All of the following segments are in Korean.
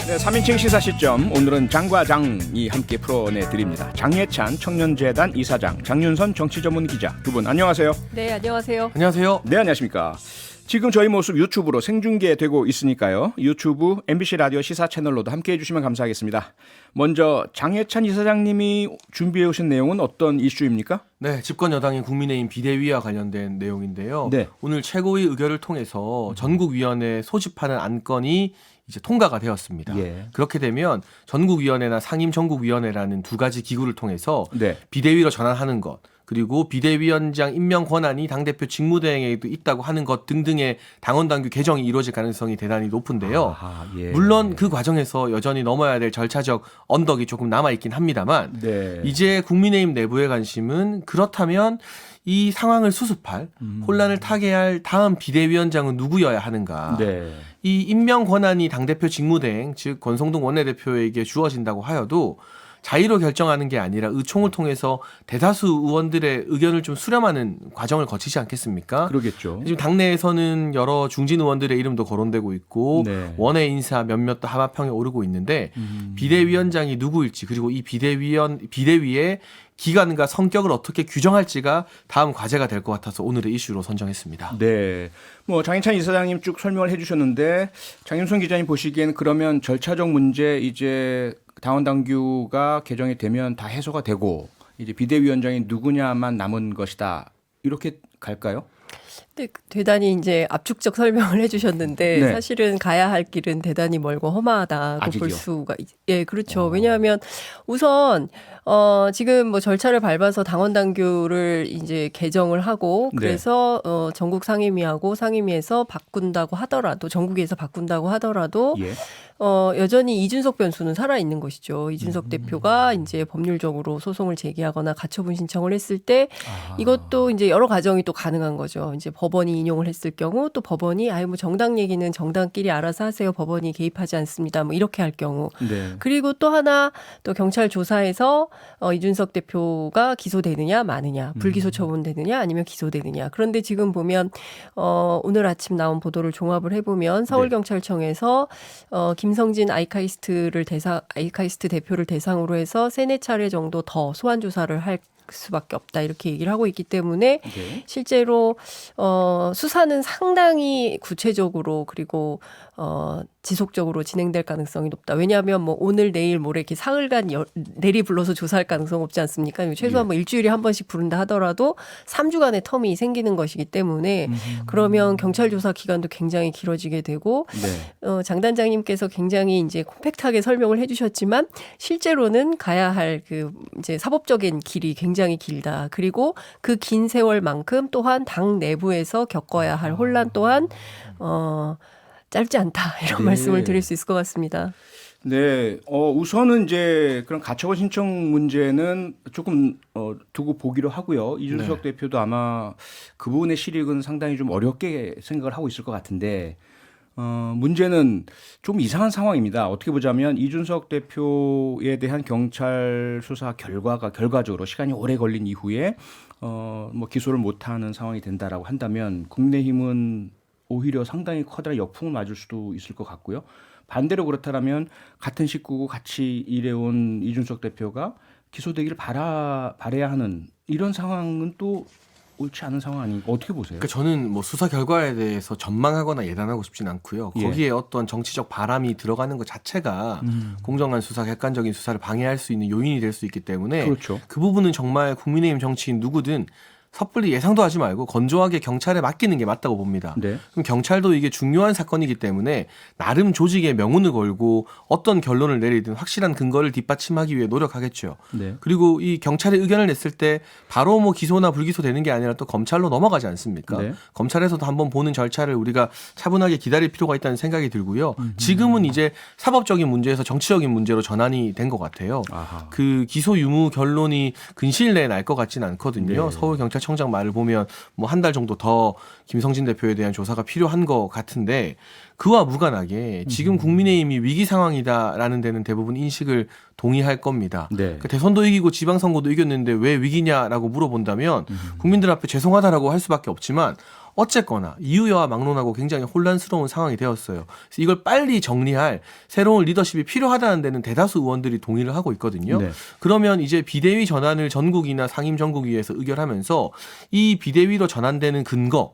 네, 3인칭 시사 시점 오늘은 장과 장이 함께 풀어내드립니다. 장예찬 청년재단 이사장, 장윤선 정치전문기자 두 분 안녕하세요. 네, 안녕하세요. 안녕하세요. 네, 안녕하십니까. 지금 저희 모습 유튜브로 생중계되고 있으니까요. 유튜브 MBC 라디오 시사 채널로도 함께해 주시면 감사하겠습니다. 먼저 장예찬 이사장님이 준비해 오신 내용은 어떤 이슈입니까? 네, 집권 여당인 국민의힘 비대위와 관련된 내용인데요. 네. 오늘 최고위 의결을 통해서 전국위원회 소집하는 안건이 이제 통과가 되었습니다. 예. 그렇게 되면 전국위원회나 상임전국위원회라는 두 가지 기구를 통해서 네. 비대위로 전환하는 것, 그리고 비대위원장 임명 권한이 당대표 직무대행에도 있다고 하는 것 등등의 당원당규 개정이 이루어질 가능성이 대단히 높은데요. 아하, 예. 물론 그 과정에서 여전히 넘어야 될 절차적 언덕이 조금 남아있긴 합니다만 네. 이제 국민의힘 내부의 관심은 그렇다면 이 상황을 수습할 혼란을 타개할 다음 비대위원장은 누구여야 하는가. 네. 이 임명 권한이 당대표 직무대행 즉 권성동 원내대표에게 주어진다고 하여도 자의로 결정하는 게 아니라 의총을 통해서 대다수 의원들의 의견을 좀 수렴하는 과정을 거치지 않겠습니까? 그러겠죠. 지금 당내에서는 여러 중진 의원들의 이름도 거론되고 있고 네. 원외 인사 몇몇 도 하마평에 오르고 있는데 비대위원장이 누구일지 그리고 이 비대위의 기간과 성격을 어떻게 규정할지가 다음 과제가 될 것 같아서 오늘의 이슈로 선정했습니다. 네. 뭐 장예찬 이사장님 쭉 설명을 해주셨는데 장윤선 기자님 보시기엔 그러면 절차적 문제 이제 당원 당규가 개정이 되면 다 해소가 되고 이제 비대위원장이 누구냐만 남은 것이다. 이렇게 갈까요? 네, 대단히 이제 압축적 설명을 해주셨는데 네. 사실은 가야 할 길은 대단히 멀고 험하다고 아직이요? 볼 수가 예, 그렇죠. 왜냐하면 우선 지금 뭐 절차를 밟아서 당원 당규를 이제 개정을 하고 네. 그래서 전국 상임위하고 상임위에서 바꾼다고 하더라도 전국에서 바꾼다고 하더라도 예. 여전히 이준석 변수는 살아 있는 것이죠. 이준석 대표가 이제 법률적으로 소송을 제기하거나 가처분 신청을 했을 때 이것도 이제 여러 과정이 또 가능한 거죠. 이제 법원이 인용을 했을 경우 또 법원이 뭐 정당 얘기는 정당끼리 알아서 하세요. 법원이 개입하지 않습니다. 뭐 이렇게 할 경우. 네. 그리고 또 하나 또 경찰 조사에서 이준석 대표가 기소되느냐 마느냐, 불기소 처분되느냐 아니면 기소되느냐. 그런데 지금 보면 오늘 아침 나온 보도를 종합을 해보면 서울경찰청에서 김성진 아이카이스트 대표를 대상으로 해서 3-4차례 정도 더 소환 조사를 할 수밖에 없다 이렇게 얘기를 하고 있기 때문에 네. 실제로 수사는 상당히 구체적으로 그리고 지속적으로 진행될 가능성이 높다. 왜냐하면 뭐 오늘 내일 모레 이렇게 사흘간 내리 불러서 조사할 가능성 없지 않습니까? 최소한 뭐 일주일에 한 번씩 부른다 하더라도 3주간의 텀이 생기는 것이기 때문에 그러면 경찰 조사 기간도 굉장히 길어지게 되고 네. 장 단장님께서 굉장히 이제 콤팩트하게 설명을 해주셨지만 실제로는 가야 할 그 이제 사법적인 길이 굉장히 길다. 그리고 그 긴 세월만큼 또한 당 내부에서 겪어야 할 혼란 또한 짧지 않다 이런 네. 말씀을 드릴 수 있을 것 같습니다. 네. 우선은 이제 그런 가처분 신청 문제는 조금 두고 보기로 하고요. 이준석 대표도 아마 그 부분의 실익은 상당히 좀 어렵게 생각을 하고 있을 것 같은데 문제는 좀 이상한 상황입니다. 어떻게 보자면 이준석 대표에 대한 경찰 수사 결과가 결과적으로 시간이 오래 걸린 이후에 뭐 기소를 못하는 상황이 된다라고 한다면 국민의힘은 오히려 상당히 커다란 역풍을 맞을 수도 있을 것 같고요. 반대로 그렇다면 같은 식구고 같이 일해온 이준석 대표가 기소되기를 바라야 하는 이런 상황은 또 옳지 않은 상황 아닌가 어떻게 보세요? 그러니까 저는 뭐 수사 결과에 대해서 전망하거나 예단하고 싶진 않고요. 예. 거기에 어떤 정치적 바람이 들어가는 것 자체가 공정한 수사, 객관적인 수사를 방해할 수 있는 요인이 될 수 있기 때문에 그렇죠. 그 부분은 정말 국민의힘 정치인 누구든 섣불리 예상도 하지 말고 건조하게 경찰에 맡기는 게 맞다고 봅니다. 네. 그럼 경찰도 이게 중요한 사건이기 때문에 나름 조직에 명운을 걸고 어떤 결론을 내리든 확실한 근거를 뒷받침하기 위해 노력하겠죠. 네. 그리고 이 경찰의 의견을 냈을 때 바로 뭐 기소나 불기소 되는 게 아니라 또 검찰로 넘어가지 않습니까? 네. 검찰에서도 한번 보는 절차를 우리가 차분하게 기다릴 필요가 있다는 생각이 들고요. 지금은 이제 사법적인 문제에서 정치적인 문제로 전환이 된 것 같아요. 아하. 그 기소 유무 결론이 근시일 내에 날 것 같지는 않거든요. 네. 서울경찰청장 말을 보면 뭐 한 달 정도 더 김성진 대표에 대한 조사가 필요한 것 같은데 그와 무관하게 지금 국민의힘이 위기 상황이다라는 데는 대부분 인식을 동의할 겁니다. 네. 그러니까 대선도 이기고 지방선거도 이겼는데 왜 위기냐라고 물어본다면 국민들 앞에 죄송하다라고 할 수밖에 없지만 어쨌거나 이유야와 막론하고 굉장히 혼란스러운 상황이 되었어요. 그래서 이걸 빨리 정리할 새로운 리더십이 필요하다는 데는 대다수 의원들이 동의를 하고 있거든요. 네. 그러면 이제 비대위 전환을 전국이나 상임전국위에서 의결하면서 이 비대위로 전환되는 근거,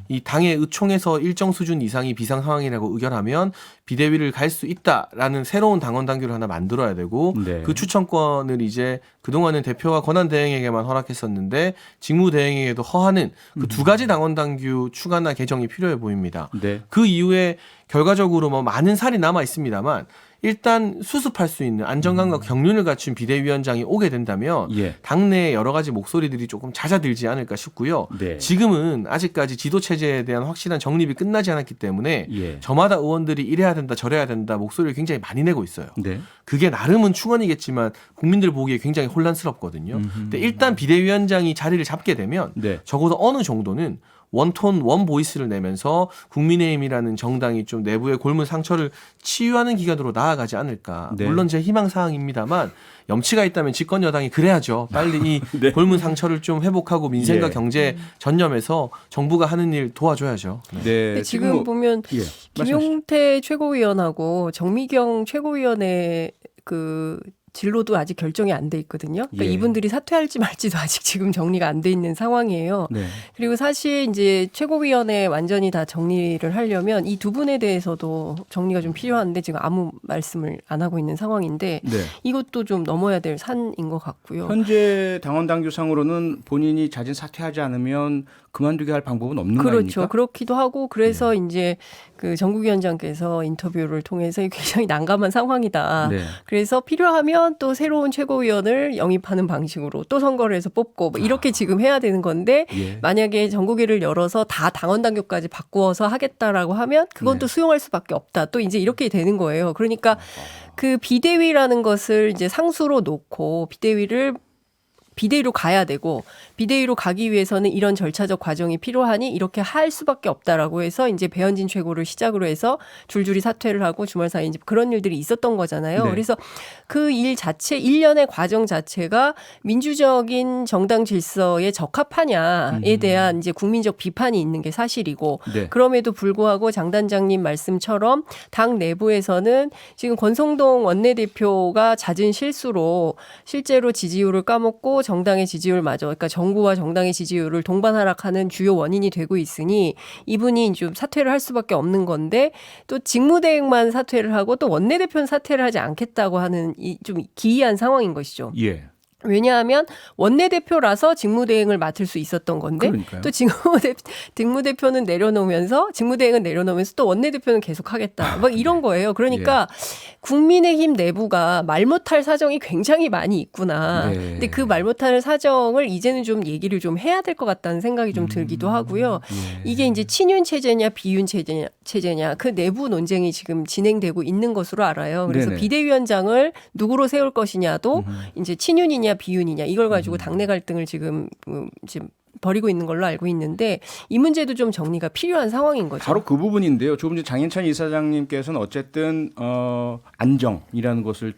이 당의 의총에서 일정 수준 이상이 비상 상황이라고 의결하면 비대위를 갈 수 있다라는 새로운 당원 당규를 하나 만들어야 되고 네. 그 추천권을 이제 그동안은 대표와 권한대행에게만 허락했었는데 직무대행에게도 허하는 그 두 가지 당원 당규 추가나 개정이 필요해 보입니다. 네. 그 이후에 결과적으로 뭐 많은 살이 남아 있습니다만 일단 수습할 수 있는 안정감과 경륜을 갖춘 비대위원장이 오게 된다면 예. 당내에 여러 가지 목소리들이 조금 잦아들지 않을까 싶고요. 네. 지금은 아직까지 지도 체제에 대한 확실한 정립이 끝나지 않았기 때문에 예. 저마다 의원들이 이래야 된다 저래야 된다 목소리를 굉장히 많이 내고 있어요. 네. 그게 나름은 충언이겠지만 국민들 보기에 굉장히 혼란스럽거든요. 근데 일단 비대위원장이 자리를 잡게 되면 네. 적어도 어느 정도는 원톤 원보이스를 내면서 국민의힘이라는 정당이 좀 내부의 골문 상처를 치유하는 기간으로 나아가지 않을까. 네. 물론 제 희망사항입니다.만 염치가 있다면 집권 여당이 그래야죠. 빨리 이 네. 골문 상처를 좀 회복하고 민생과 예. 경제 전념해서 정부가 하는 일 도와줘야죠. 네. 네. 근데 지금 보면 예. 김용태 최고위원하고 정미경 최고위원의 그 진로도 아직 결정이 안 돼 있거든요. 그러니까 예. 이분들이 사퇴할지 말지도 아직 지금 정리가 안 돼 있는 상황이에요. 네. 그리고 사실 이제 최고위원회 완전히 다 정리를 하려면 이 두 분에 대해서도 정리가 좀 필요한데 지금 아무 말씀을 안 하고 있는 상황인데 네. 이것도 좀 넘어야 될 산인 것 같고요. 현재 당원 당규상으로는 본인이 자진 사퇴하지 않으면 그만두게 할 방법은 없는 거 그렇죠. 아닙니까? 그렇기도 하고 그래서 이제 그 정국위원장께서 인터뷰를 통해서 굉장히 난감한 상황이다. 네. 그래서 필요하면 또 새로운 최고위원을 영입하는 방식으로 또 선거를 해서 뽑고 뭐 이렇게 지금 해야 되는 건데 예. 만약에 정국위를 열어서 다 당원 당규까지 바꾸어서 하겠다라고 하면 그건 네. 또 수용할 수밖에 없다. 또 이제 이렇게 되는 거예요. 그러니까 그 비대위라는 것을 이제 상수로 놓고 비대위로 가야 되고 비대위로 가기 위해서는 이런 절차적 과정이 필요하니 이렇게 할 수밖에 없다라고 해서 이제 배현진 최고를 시작으로 해서 줄줄이 사퇴를 하고 주말 사이에 이제 그런 일들이 있었던 거잖아요. 네. 그래서 그 일 자체 일련의 과정 자체가 민주적인 정당 질서에 적합하냐에 대한 이제 국민적 비판이 있는 게 사실이고 네. 그럼에도 불구하고 장 단장님 말씀처럼 당 내부에서는 지금 권성동 원내대표가 잦은 실수로 실제로 지지율을 까먹고 정당의 지지율마저 그러니까 정부와 정당의 지지율을 동반하락하는 주요 원인이 되고 있으니 이분이 좀 사퇴를 할 수밖에 없는 건데 또 직무대행만 사퇴를 하고 또 원내대표는 사퇴를 하지 않겠다고 하는 이 좀 기이한 상황인 것이죠. 예. 왜냐하면 원내대표라서 직무대행을 맡을 수 있었던 건데 그러니까요. 또 직무대행은 내려놓으면서 또 원내대표는 계속하겠다. 막 이런 거예요. 그러니까 국민의힘 내부가 말 못할 사정이 굉장히 많이 있구나. 네. 근데 그 말 못할 사정을 이제는 좀 얘기를 좀 해야 될 것 같다는 생각이 좀 들기도 하고요. 예. 이게 이제 친윤 체제냐 비윤 체제냐 그 내부 논쟁이 지금 진행되고 있는 것으로 알아요. 그래서 네네. 비대위원장을 누구로 세울 것이냐도 이제 친윤이냐 비윤이냐 이걸 가지고 당내 갈등을 지금 벌이고 있는 걸로 알고 있는데 이 문제도 좀 정리가 필요한 상황인 거죠. 바로 그 부분인데요. 조금 전 장인찬 이사장님께서는 어쨌든 안정이라는 것을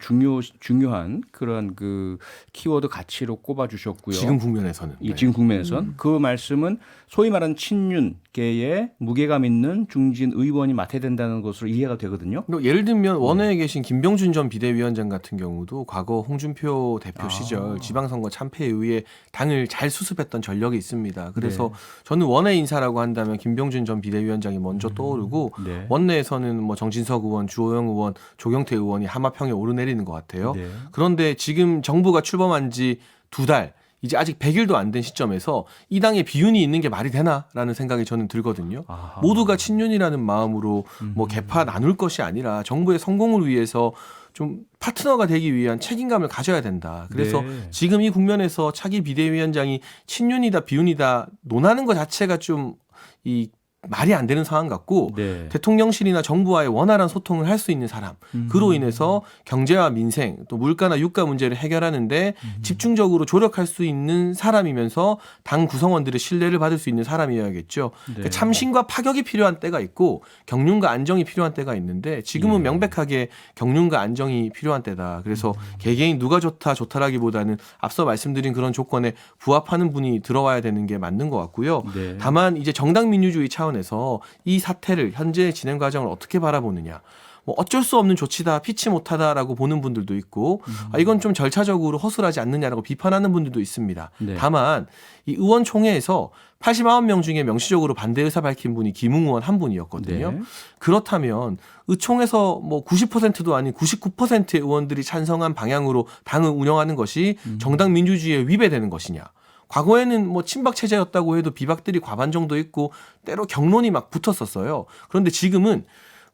중요한 그런 그 키워드 가치로 꼽아주셨고요. 지금 국면에서는. 네. 지금 국면에선 그 말씀은 소위 말하는 친윤계의 무게감 있는 중진 의원이 맡아야 된다는 것으로 이해가 되거든요. 예를 들면 원외에 계신 김병준 전 비대위원장 같은 경우도 과거 홍준표 대표 시절 지방선거 참패에 의해 당을 잘 수습했던 전력이 있습니다. 그래서 저는 원외 인사라고 한다면 김병준 전 비대위원장이 먼저 떠오르고 네. 원내에서는 뭐 정진석 의원, 주호영 의원, 조경태 의원이 하마평에 오르내리는 것 같아요. 네. 그런데 지금 정부가 출범한 지 2달 이제 아직 100일도 안 된 시점에서 이 당에 비윤이 있는 게 말이 되나라는 생각이 저는 들거든요. 아하. 모두가 친윤이라는 마음으로 뭐 개파 나눌 것이 아니라 정부의 성공을 위해서 좀 파트너가 되기 위한 책임감을 가져야 된다. 그래서 네. 지금 이 국면에서 차기 비대위원장이 친윤이다 비윤이다 논하는 것 자체가 좀 이 말이 안 되는 상황 같고 네. 대통령실이나 정부와의 원활한 소통을 할 수 있는 사람 그로 인해서 경제와 민생 또 물가나 유가 문제를 해결하는데 집중적으로 조력할 수 있는 사람이면서 당 구성원들의 신뢰를 받을 수 있는 사람이어야겠죠. 그러니까 참신과 파격이 필요한 때가 있고 경륜과 안정이 필요한 때가 있는데 지금은 명백하게 경륜과 안정이 필요한 때다. 그래서 개개인 누가 좋다라기보다는 앞서 말씀드린 그런 조건에 부합하는 분이 들어와야 되는 게 맞는 것 같고요. 네. 다만 이제 정당 민주주의 차원에서 이 사태를 현재 진행 과정을 어떻게 바라보느냐. 뭐 어쩔 수 없는 조치다, 피치 못하다라고 보는 분들도 있고 이건 좀 절차적으로 허술하지 않느냐라고 비판하는 분들도 있습니다. 네. 다만 다만 이 의원총회에서 89명 중에 명시적으로 반대 의사 밝힌 분이 김웅 의원 한 분이었거든요. 네. 그렇다면 의총에서 뭐 90%도 아닌 99%의 의원들이 찬성한 방향으로 당을 운영하는 것이 정당 민주주의에 위배되는 것이냐. 과거에는 뭐 친박 체제였다고 해도 비박들이 과반정도 있고 때로 경론이 막 붙었었어요. 그런데 지금은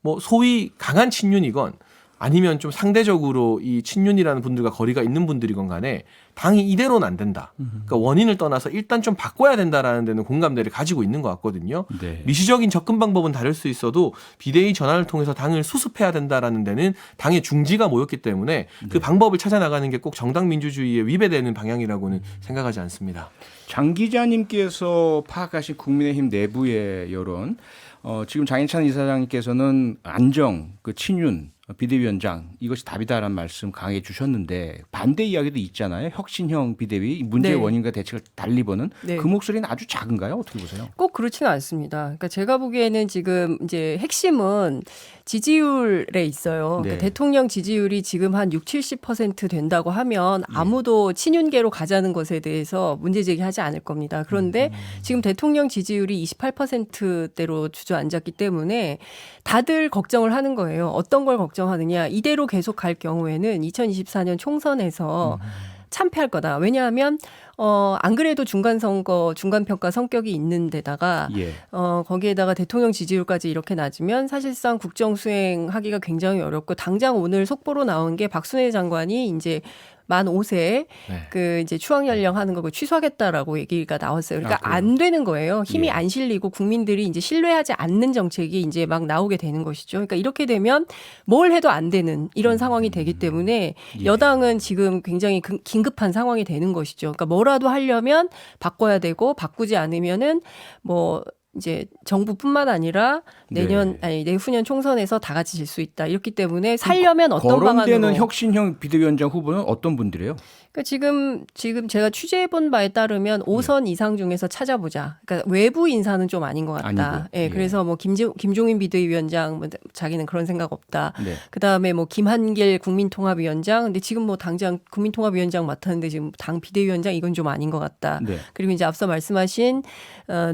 뭐 소위 강한 친윤이건 아니면 좀 상대적으로 이 친윤이라는 분들과 거리가 있는 분들이건 간에 당이 이대로는 안 된다. 그러니까 원인을 떠나서 일단 좀 바꿔야 된다라는 데는 공감대를 가지고 있는 것 같거든요. 네. 미시적인 접근 방법은 다를 수 있어도 비대위 전환을 통해서 당을 수습해야 된다라는 데는 당의 중지가 모였기 때문에 그 방법을 찾아나가는 게 꼭 정당 민주주의에 위배되는 방향이라고는 생각하지 않습니다. 장 기자님께서 파악하신 국민의힘 내부의 여론, 지금 장인찬 이사장님께서는 안정, 그 친윤, 비대위원장 이것이 답이다라는 말씀 강하게 주셨는데 반대 이야기도 있잖아요. 혁신형 비대위 문제의 네. 원인과 대책을 달리 보는 네. 그 목소리는 아주 작은가요? 어떻게 보세요? 꼭 그렇지는 않습니다. 그러니까 제가 보기에는 지금 이제 핵심은 지지율에 있어요. 그러니까 네. 대통령 지지율이 지금 한 60-70% 된다고 하면 아무도 친윤계로 가자는 것에 대해서 문제 제기하지 않을 겁니다. 그런데 지금 대통령 지지율이 28%대로 주저앉았기 때문에 다들 걱정을 하는 거예요. 어떤 걸 걱정하느냐. 이대로 계속 갈 경우에는 2024년 총선에서 참패할 거다. 왜냐하면 안 그래도 중간선거, 중간평가 성격이 있는 데다가 예. 거기에다가 대통령 지지율까지 이렇게 낮으면 사실상 국정 수행하기가 굉장히 어렵고 당장 오늘 속보로 나온 게 박순애 장관이 이제 만 5세 네. 그 이제 추앙 연령 하는 거 취소하겠다라고 얘기가 나왔어요. 그러니까 그래요? 안 되는 거예요. 힘이 예. 안 실리고 국민들이 이제 신뢰하지 않는 정책이 이제 막 나오게 되는 것이죠. 그러니까 이렇게 되면 뭘 해도 안 되는 이런 상황이 되기 때문에 예. 여당은 지금 굉장히 긴급한 상황이 되는 것이죠. 그러니까 뭐라도 하려면 바꿔야 되고 바꾸지 않으면은 뭐 이제 정부뿐만 아니라 내년 아니 내후년 총선에서 다 같이 질 수 있다. 이렇기 때문에 살려면 어떤 거론되는 방안으로 혁신형 비대위원장 후보는 어떤 분들이에요? 그러니까 지금 제가 취재해 본 바에 따르면 5선 이상 중에서 찾아보자. 그러니까 외부 인사는 좀 아닌 것 같다. 아니고, 예, 예. 그래서 뭐 김종인 비대위원장 뭐 자기는 그런 생각 없다. 네. 그다음에 뭐 김한길 국민통합위원장. 근데 지금 뭐 당장 국민통합위원장 맡았는데 지금 당 비대위원장 이건 좀 아닌 것 같다. 네. 그리고 이제 앞서 말씀하신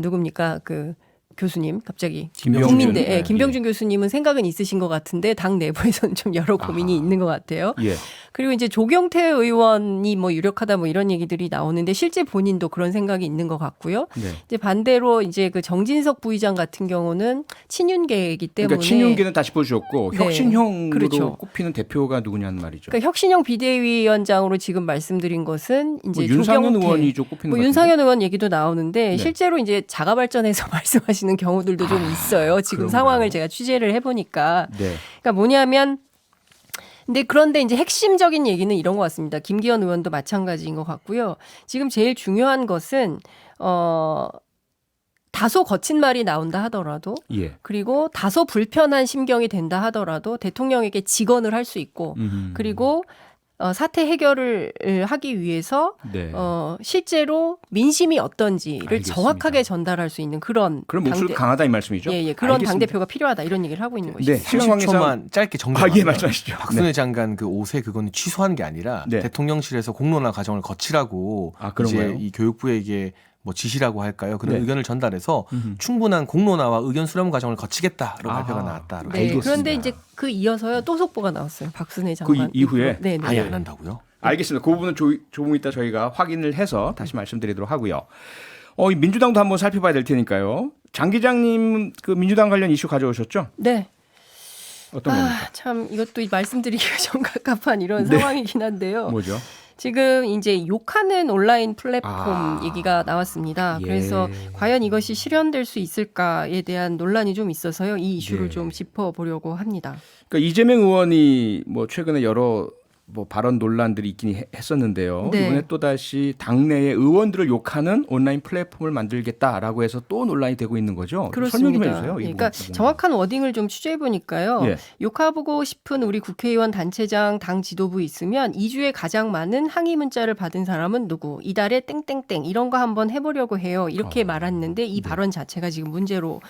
누굽니까 그 교수님 갑자기 김병준. 국민대 네. 김병준 교수님은 생각은 있으신 것 같은데 당 내부에서는 좀 여러 고민이 있는 것 같아요. 예. 그리고 이제 조경태 의원이 뭐 유력하다 뭐 이런 얘기들이 나오는데 실제 본인도 그런 생각이 있는 것 같고요. 네. 이제 반대로 이제 그 정진석 부의장 같은 경우는 친윤계이기 때문에 그러니까 친윤계는 다 짚어주셨고 네. 혁신형으로 그렇죠. 꼽히는 대표가 누구냐는 말이죠. 그러니까 혁신형 비대위원장으로 지금 말씀드린 것은 이제 뭐 윤상현 조경태, 의원이 좀 꼽히는 뭐 것 같은데. 윤상현 의원 얘기도 나오는데 네. 실제로 이제 자가 발전해서 말씀하시는 경우들도 좀 있어요. 지금 그런가요? 상황을 제가 취재를 해보니까. 네. 그러니까 뭐냐면 그런데 이제 핵심적인 얘기는 이런 것 같습니다. 김기현 의원도 마찬가지인 것 같고요. 지금 제일 중요한 것은 다소 거친 말이 나온다 하더라도 예. 그리고 다소 불편한 심경이 된다 하더라도 대통령에게 직언을 할 수 있고 그리고 사태 해결을 하기 위해서 네. 실제로 민심이 어떤지를 알겠습니다. 정확하게 전달할 수 있는 그런 목소리가 강하다 이 말씀이죠? 예, 그런 알겠습니다. 당대표가 필요하다 이런 얘기를 하고 있는 네. 것이죠. 시간 관계상 10초만 짧게 정리하면 예, 말씀하시죠. 박순애 장관 그 5세 그거는 취소한 게 아니라 네. 대통령실에서 공론화 과정을 거치라고 그런가요? 이제 이 교육부에게 뭐 지시라고 할까요? 그런 네. 의견을 전달해서 충분한 공론화와 의견 수렴 과정을 거치겠다로 발표가 나왔다. 네, 알겠습니다. 그런데 이제 그 이어서요 또 속보가 나왔어요. 박순애 그 장관 이후에? 네, 아예 안 한다고요? 알겠습니다. 그 부분은 조금 이따 저희가 확인을 해서 다시 말씀드리도록 하고요. 이 민주당도 한번 살펴봐야 될 테니까요. 장 기자님 그 민주당 관련 이슈 가져오셨죠? 네. 어떤 겁니까? 참 이것도 말씀드리기가 좀 갑갑한 이런 네. 상황이긴 한데요. 뭐죠? 지금 이제 욕하는 온라인 플랫폼 아. 얘기가 나왔습니다. 예. 그래서 과연 이것이 실현될 수 있을까에 대한 논란이 좀 있어서요. 이 이슈를 예. 좀 짚어보려고 합니다. 그러니까 이재명 의원이 뭐 최근에 여러 뭐 발언 논란들이 있긴 했었는데요. 네. 이번에 또 다시 당내의 의원들을 욕하는 온라인 플랫폼을 만들겠다라고 해서 또 논란이 되고 있는 거죠. 설명 좀 그렇습니다. 해주세요. 이 그러니까 부분. 정확한 워딩을 좀 취재해 보니까요. 예. 욕하고 싶은 우리 국회의원 단체장 당 지도부 있으면 2주에 가장 많은 항의 문자를 받은 사람은 누구? 이달에 땡땡땡 이런 거 한번 해보려고 해요. 이렇게 말했는데 이 발언 자체가 지금 문제로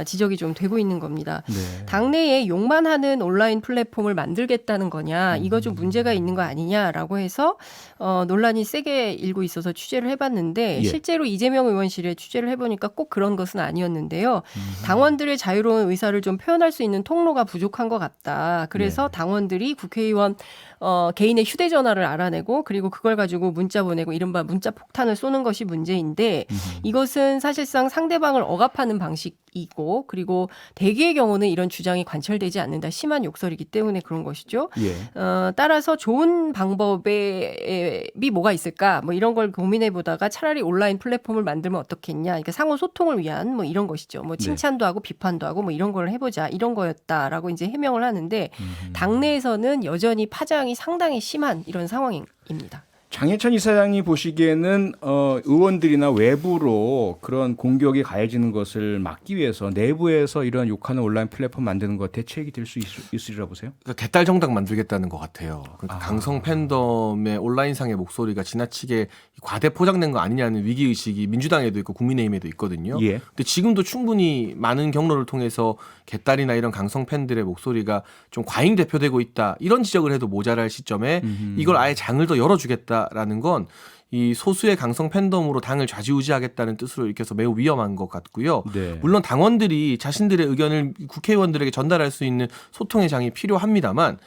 지적이 좀 되고 있는 겁니다. 네. 당내에 욕만 하는 온라인 플랫폼을 만들겠다는 거냐, 이거 좀 문제가 있는 거 아니냐라고 해서 논란이 세게 일고 있어서 취재를 해봤는데 예. 실제로 이재명 의원실에 취재를 해보니까 꼭 그런 것은 아니었는데요. 당원들의 자유로운 의사를 좀 표현할 수 있는 통로가 부족한 것 같다. 그래서 당원들이 국회의원 개인의 휴대전화를 알아내고 그리고 그걸 가지고 문자 보내고 이른바 문자 폭탄을 쏘는 것이 문제인데 이것은 사실상 상대방을 억압하는 방식이고 그리고 대개의 경우는 이런 주장이 관철되지 않는다. 심한 욕설이기 때문에 그런 것이죠. 예. 따라서 좋은 방법이 뭐가 있을까? 뭐 이런 걸 고민해 보다가 차라리 온라인 플랫폼을 만들면 어떻겠냐? 그러니까 상호 소통을 위한 뭐 이런 것이죠. 뭐 칭찬도 하고 비판도 하고 뭐 이런 걸 해보자 이런 거였다라고 이제 해명을 하는데 당내에서는 여전히 파장이 상당히 심한 이런 상황입니다. 장해찬 이사장이 보시기에는 의원들이나 외부로 그런 공격이 가해지는 것을 막기 위해서 내부에서 이런 욕하는 온라인 플랫폼 만드는 것 대책이 될 수 있으리라 보세요? 그러니까 개딸 정당 만들겠다는 것 같아요. 그러니까 강성 팬덤의 온라인상의 목소리가 지나치게 과대 포장된 거 아니냐는 위기의식이 민주당에도 있고 국민의힘에도 있거든요. 예. 근데 지금도 충분히 많은 경로를 통해서 개딸이나 이런 강성 팬들의 목소리가 좀 과잉 대표되고 있다. 이런 지적을 해도 모자랄 시점에 이걸 아예 장을 더 열어주겠다라는 건 이 소수의 강성 팬덤으로 당을 좌지우지하겠다는 뜻으로 읽혀서 매우 위험한 것 같고요. 네. 물론 당원들이 자신들의 의견을 국회의원들에게 전달할 수 있는 소통의 장이 필요합니다만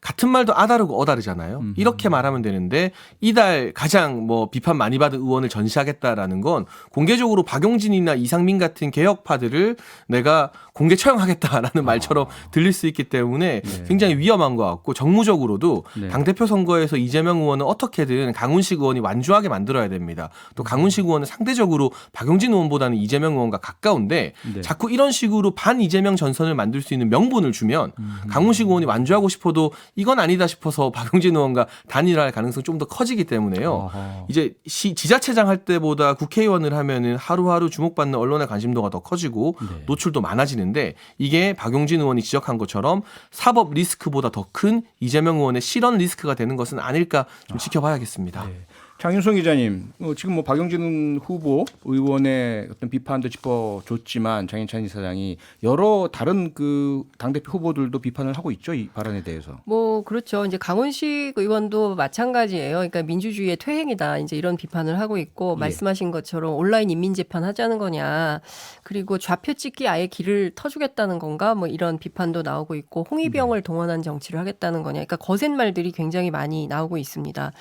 같은 말도 아다르고 어다르잖아요. 이렇게 말하면 되는데 이달 가장 뭐 비판 많이 받은 의원을 전시하겠다라는 건 공개적으로 박용진이나 이상민 같은 개혁파들을 내가 공개 처형하겠다라는 말처럼 들릴 수 있기 때문에 굉장히 위험한 것 같고 정무적으로도 네. 당대표 선거에서 이재명 의원은 어떻게든 강훈식 의원이 완주하게 만들어야 됩니다. 또 강훈식 의원은 상대적으로 박용진 의원보다는 이재명 의원과 가까운데 네. 자꾸 이런 식으로 반 이재명 전선을 만들 수 있는 명분을 주면 강훈식 의원이 완주하고 싶어도 이건 아니다 싶어서 박용진 의원과 단일화할 가능성이 좀 더 커지기 때문에요. 아하. 이제 지자체장 할 때보다 국회의원을 하면은 하루하루 주목받는 언론의 관심도가 더 커지고 네. 노출도 많아지는데 이게 박용진 의원이 지적한 것처럼 사법 리스크보다 더 큰 이재명 의원의 실언 리스크가 되는 것은 아닐까 좀 지켜봐야겠습니다. 네. 장윤성 기자님, 지금 뭐 박용진 후보 의원의 어떤 비판도 짚어줬지만 장해찬 이사장이 여러 다른 그 당대표 후보들도 비판을 하고 있죠, 이 발언에 대해서. 뭐 그렇죠. 이제 강훈식 의원도 마찬가지예요. 그러니까 민주주의의 퇴행이다. 이제 이런 비판을 하고 있고 예. 말씀하신 것처럼 온라인 인민 재판 하자는 거냐. 그리고 좌표 찍기 아예 길을 터주겠다는 건가? 뭐 이런 비판도 나오고 있고 홍위병을 동원한 정치를 하겠다는 거냐. 그러니까 거센 말들이 굉장히 많이 나오고 있습니다.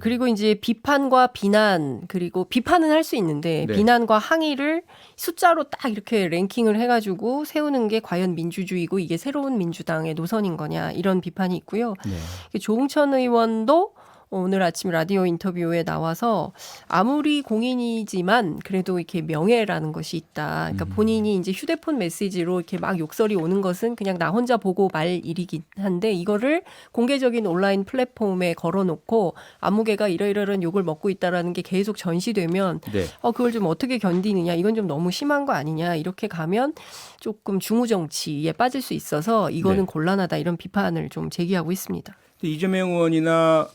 그리고 이제 비판과 비난 그리고 비판은 할 수 있는데 네. 비난과 항의를 숫자로 딱 이렇게 랭킹을 해가지고 세우는 게 과연 민주주의고 이게 새로운 민주당의 노선인 거냐 이런 비판이 있고요. 네. 조응천 의원도 오늘 아침 라디오 인터뷰에 나와서 아무리 공인이지만 그래도 이렇게 명예라는 것이 있다. 그러니까 본인이 이제 휴대폰 메시지로 이렇게 막 욕설이 오는 것은 그냥 나 혼자 보고 말 일이긴 한데 이거를 공개적인 온라인 플랫폼에 걸어놓고 아무개가 이러이러한 욕을 먹고 있다라는 게 계속 전시되면 네. 그걸 좀 어떻게 견디느냐 이건 좀 너무 심한 거 아니냐 이렇게 가면 조금 중우정치에 빠질 수 있어서 이거는 네. 곤란하다 이런 비판을 좀 제기하고 있습니다. 이재명 의원이나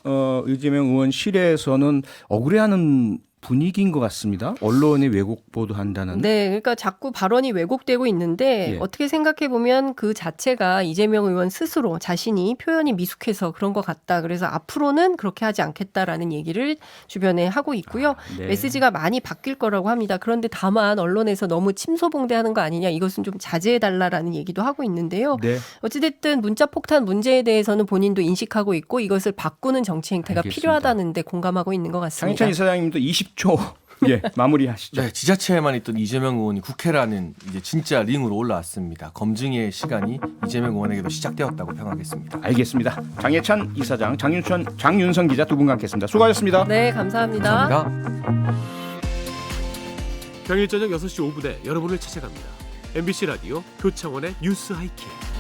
이재명 의원실에서는 억울해하는 분위기인 것 같습니다. 언론이 왜곡 보도한다는. 네, 그러니까 자꾸 발언이 왜곡되고 있는데 예. 어떻게 생각해 보면 그 자체가 이재명 의원 스스로 자신이 표현이 미숙해서 그런 것 같다. 그래서 앞으로는 그렇게 하지 않겠다라는 얘기를 주변에 하고 있고요. 네. 메시지가 많이 바뀔 거라고 합니다. 그런데 다만 언론에서 너무 침소봉대하는 거 아니냐, 이것은 좀 자제해달라라는 얘기도 하고 있는데요. 네. 어찌됐든 문자 폭탄 문제에 대해서는 본인도 인식하고 있고 이것을 바꾸는 정치 행태가 알겠습니다. 필요하다는데 공감하고 있는 것 같습니다. 장해찬 이사장님도 20초 예, 마무리하시죠. 네, 지자체에만 있던 이재명 의원이 국회라는 이제 진짜 링으로 올라왔습니다. 검증의 시간이 이재명 의원에게도 시작되었다고 평하겠습니다. 알겠습니다. 장예찬 이사장, 장윤선 기자 두 분과 함께했습니다. 수고하셨습니다. 네, 감사합니다. 감사합니다. 평일 저녁 6시 5분에 여러분을 찾아갑니다. MBC 라디오 표창원의 뉴스 하이킥.